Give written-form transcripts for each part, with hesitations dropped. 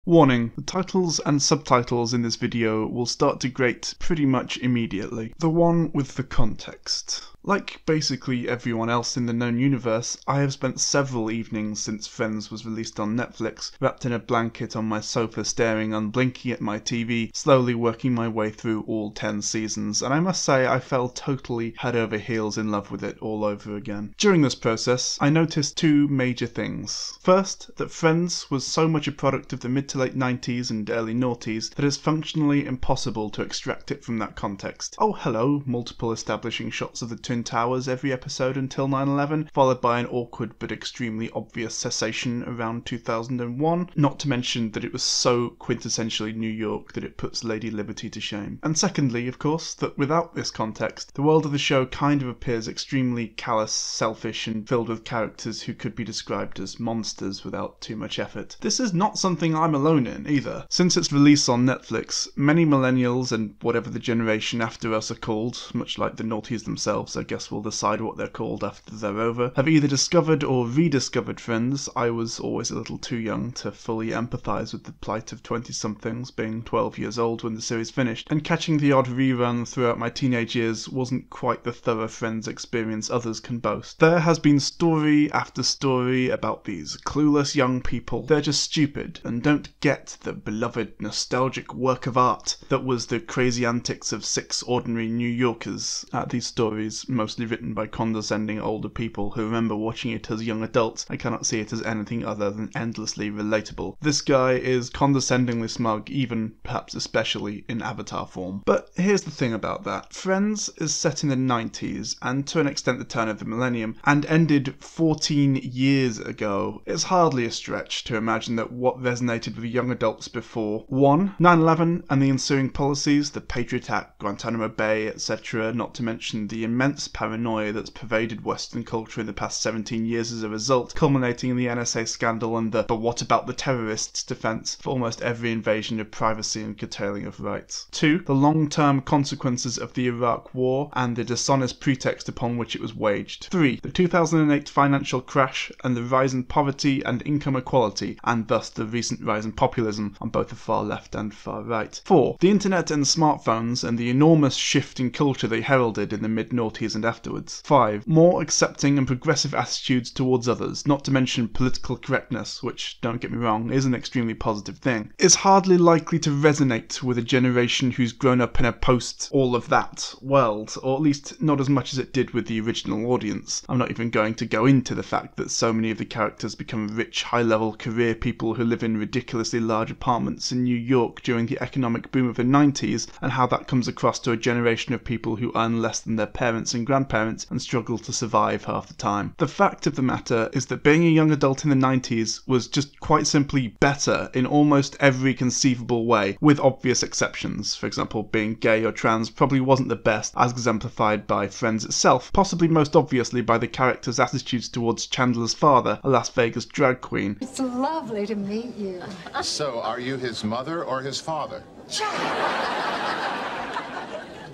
Warning, the titles and subtitles in this video will start to grate pretty much immediately. The one with the context. Like basically everyone else in the known universe, I have spent several evenings since Friends was released on Netflix, wrapped in a blanket on my sofa staring unblinking at my TV, slowly working my way through all 10 seasons, and I must say I fell totally head over heels in love with it all over again. During this process, I noticed two major things. First, that Friends was so much a product of the mid to late 90s and early noughties that it's functionally impossible to extract it from that context. Oh hello, multiple establishing shots of the Twin Towers every episode until 9/11, followed by an awkward but extremely obvious cessation around 2001, not to mention that it was so quintessentially New York that it puts Lady Liberty to shame. And secondly, of course, that without this context, the world of the show kind of appears extremely callous, selfish, and filled with characters who could be described as monsters without too much effort. This is not something I'm alone in, either. Since its release on Netflix, many millennials and whatever the generation after us are called, much like the noughties themselves, I guess we'll decide what they're called after they're over, have either discovered or rediscovered Friends. I was always a little too young to fully empathise with the plight of 20-somethings, being 12 years old when the series finished, and catching the odd rerun throughout my teenage years wasn't quite the thorough Friends experience others can boast. There has been story after story about these clueless young people. They're just stupid and don't get the beloved nostalgic work of art that was the crazy antics of 6 ordinary New Yorkers. These stories, mostly written by condescending older people who remember watching it as young adults, I cannot see it as anything other than endlessly relatable. This guy is condescendingly smug, even, perhaps especially, in Avatar form. But here's the thing about that. Friends is set in the 90s, and to an extent the turn of the millennium, and ended 14 years ago. It's hardly a stretch to imagine that what resonated with young adults before 1. 9/11 and the ensuing policies, the Patriot Act, Guantanamo Bay, etc., not to mention the immense paranoia that's pervaded Western culture in the past 17 years as a result, culminating in the NSA scandal and the "but what about the terrorists" defense for almost every invasion of privacy and curtailing of rights. 2. The long-term consequences of the Iraq War and the dishonest pretext upon which it was waged. 3. The 2008 financial crash and the rise in poverty and income equality, and thus the recent rise in populism on both the far left and far right. 4. The internet and smartphones and the enormous shift in culture they heralded in the mid-noughties and afterwards. 5. More accepting and progressive attitudes towards others, not to mention political correctness, which, don't get me wrong, is an extremely positive thing, is hardly likely to resonate with a generation who's grown up in a post-all-of-that world, or at least not as much as it did with the original audience. I'm not even going to go into the fact that so many of the characters become rich, high-level career people who live in ridiculously large apartments in New York during the economic boom of the 90s, and how that comes across to a generation of people who earn less than their parents and grandparents and struggle to survive half the time. The fact of the matter is that being a young adult in the 90s was just quite simply better in almost every conceivable way, with obvious exceptions. For example, being gay or trans probably wasn't the best, as exemplified by Friends itself, possibly most obviously by the character's attitudes towards Chandler's father, a Las Vegas drag queen. It's lovely to meet you. So, are you his mother or his father?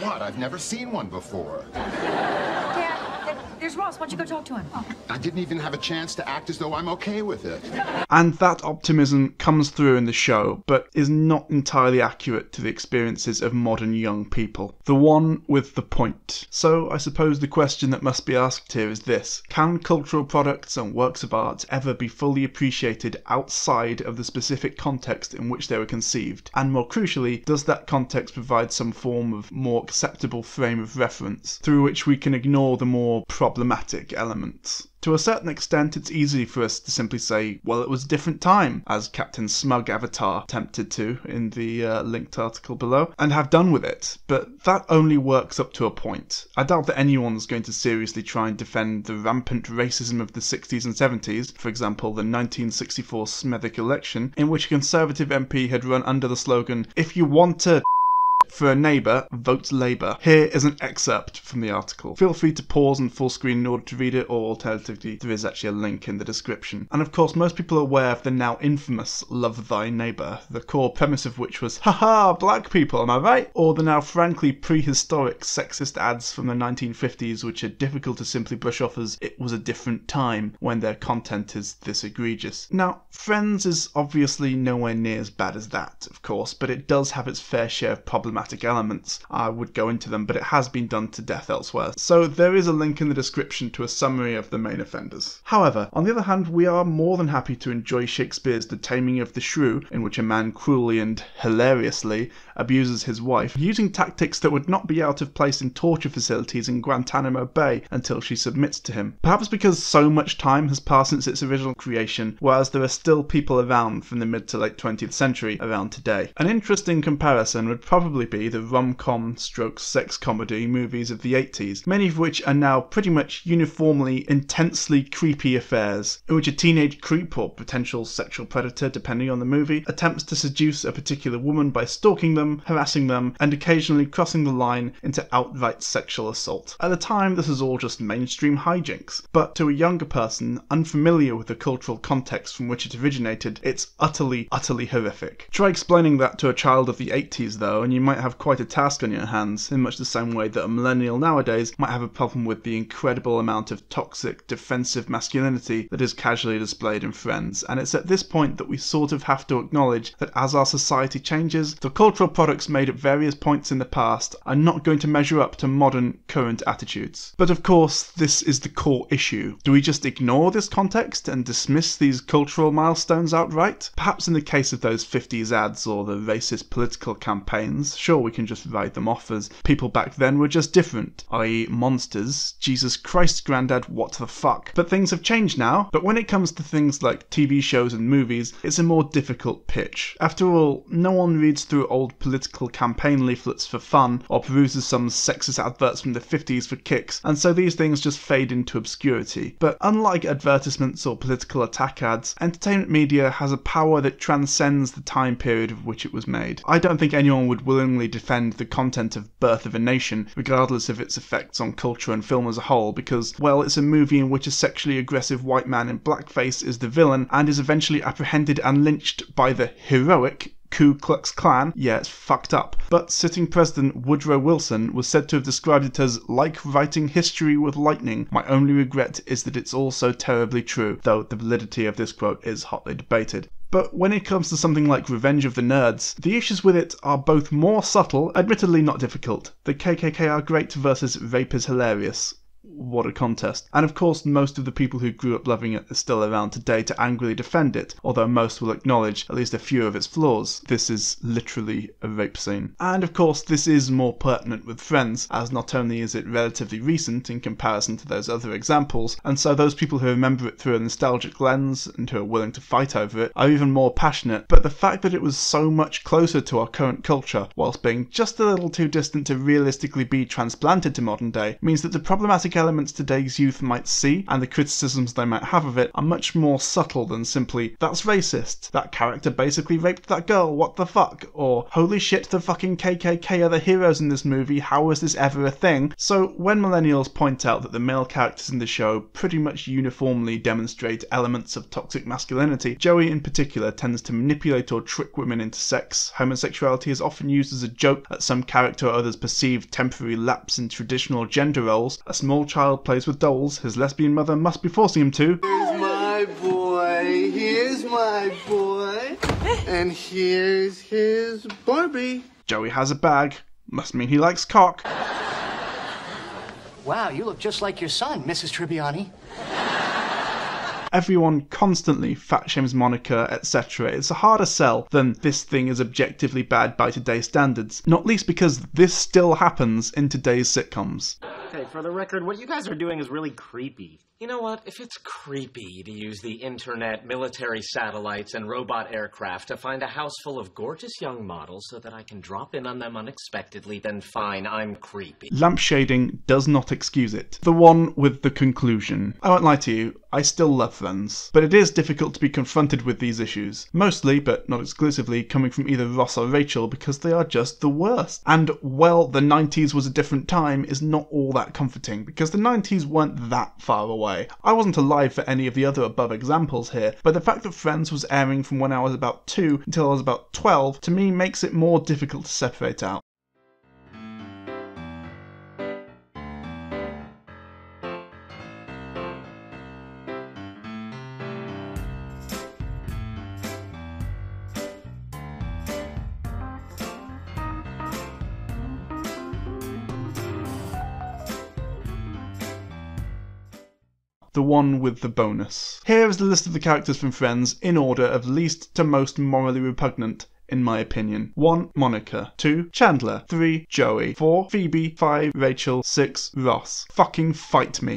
What? I've never seen one before. Dad, there's Ross. Why don't you go talk to him? Oh. I didn't even have a chance to act as though I'm okay with it. And that optimism comes through in the show, but is not entirely accurate to the experiences of modern young people. The one with the point. So I suppose the question that must be asked here is this: can cultural products and works of art ever be fully appreciated outside of the specific context in which they were conceived? And more crucially, does that context provide some form of more acceptable frame of reference through which we can ignore the more problematic elements? To a certain extent, it's easy for us to simply say, well, it was a different time, as Captain Smug Avatar attempted to in the linked article below, and have done with it, but that only works up to a point. I doubt that anyone's going to seriously try and defend the rampant racism of the 60s and 70s, for example, the 1964 Smethwick election, in which a Conservative MP had run under the slogan, "If you want to for a neighbour votes Labour. Here is an excerpt from the article. Feel free to pause and full screen in order to read it, or alternatively there is actually a link in the description. And of course most people are aware of the now infamous Love Thy Neighbour, the core premise of which was, haha, black people, am I right? Or the now frankly prehistoric sexist ads from the 1950s which are difficult to simply brush off as it was a different time when their content is this egregious. Now, Friends is obviously nowhere near as bad as that, of course, but it does have its fair share of problematic elements. I would go into them, but it has been done to death elsewhere. So there is a link in the description to a summary of the main offenders. However, on the other hand, we are more than happy to enjoy Shakespeare's The Taming of the Shrew, in which a man cruelly and hilariously abuses his wife, using tactics that would not be out of place in torture facilities in Guantanamo Bay until she submits to him. Perhaps because so much time has passed since its original creation, whereas there are still people around from the mid to late 20th century around today. An interesting comparison would probably be the rom-com stroke sex comedy movies of the 80s, many of which are now pretty much uniformly intensely creepy affairs, in which a teenage creep or potential sexual predator, depending on the movie, attempts to seduce a particular woman by stalking them, harassing them, and occasionally crossing the line into outright sexual assault. At the time, this was all just mainstream hijinks, but to a younger person unfamiliar with the cultural context from which it originated, it's utterly horrific. Try explaining that to a child of the 80s though, and you might have quite a task on your hands, in much the same way that a millennial nowadays might have a problem with the incredible amount of toxic, defensive masculinity that is casually displayed in Friends. And it's at this point that we sort of have to acknowledge that as our society changes, the cultural products made at various points in the past are not going to measure up to modern, current attitudes. But of course, this is the core issue. Do we just ignore this context and dismiss these cultural milestones outright? Perhaps in the case of those 50s ads or the racist political campaigns, sure, we can just write them off as people back then were just different, i.e. monsters, Jesus Christ granddad, what the fuck. But things have changed now. But when it comes to things like TV shows and movies, it's a more difficult pitch. After all, no one reads through old political campaign leaflets for fun, or peruses some sexist adverts from the 50s for kicks, and so these things just fade into obscurity. But unlike advertisements or political attack ads, entertainment media has a power that transcends the time period of which it was made. I don't think anyone would willingly defend the content of Birth of a Nation, regardless of its effects on culture and film as a whole, because, well, it's a movie in which a sexually aggressive white man in blackface is the villain and is eventually apprehended and lynched by the heroic Ku Klux Klan. Yeah, it's fucked up. But sitting President Woodrow Wilson was said to have described it as like writing history with lightning. My only regret is that it's also terribly true, though the validity of this quote is hotly debated. But when it comes to something like Revenge of the Nerds, the issues with it are both more subtle, admittedly not difficult. The KKK are great versus rape is hilarious. What a contest. And of course most of the people who grew up loving it are still around today to angrily defend it, although most will acknowledge at least a few of its flaws. This is literally a rape scene. And of course this is more pertinent with Friends, as not only is it relatively recent in comparison to those other examples, and so those people who remember it through a nostalgic lens and who are willing to fight over it are even more passionate, but the fact that it was so much closer to our current culture, whilst being just a little too distant to realistically be transplanted to modern day, means that the problematic elements today's youth might see and the criticisms they might have of it are much more subtle than simply, that's racist, that character basically raped that girl, what the fuck, or holy shit, the fucking KKK are the heroes in this movie, how is this ever a thing? So when millennials point out that the male characters in the show pretty much uniformly demonstrate elements of toxic masculinity, Joey in particular tends to manipulate or trick women into sex. Homosexuality is often used as a joke at some character or other's perceived temporary lapse in traditional gender roles. A small child plays with dolls, his lesbian mother must be forcing him to. Here's my boy, and here's his Barbie. Joey has a bag, must mean he likes cock. Wow, you look just like your son, Mrs. Tribbiani. Everyone constantly fat shames Monica, etc. It's a harder sell than this thing is objectively bad by today's standards, not least because this still happens in today's sitcoms. Okay, for the record, what you guys are doing is really creepy. You know what? If it's creepy to use the internet, military satellites, and robot aircraft to find a house full of gorgeous young models so that I can drop in on them unexpectedly, then fine, I'm creepy. Lampshading does not excuse it. The one with the conclusion. I won't lie to you, I still love Friends, but it is difficult to be confronted with these issues. Mostly, but not exclusively, coming from either Ross or Rachel because they are just the worst. And, well, the 90s was a different time is not all that comforting because the 90s weren't that far away. I wasn't alive for any of the other above examples here, but the fact that Friends was airing from when I was about 2 until I was about 12 to me makes it more difficult to separate out. The one with the bonus. Here is the list of the characters from Friends in order of least to most morally repugnant, in my opinion. 1. Monica. 2. Chandler. 3. Joey. 4. Phoebe. 5. Rachel. 6. Ross. Fucking fight me.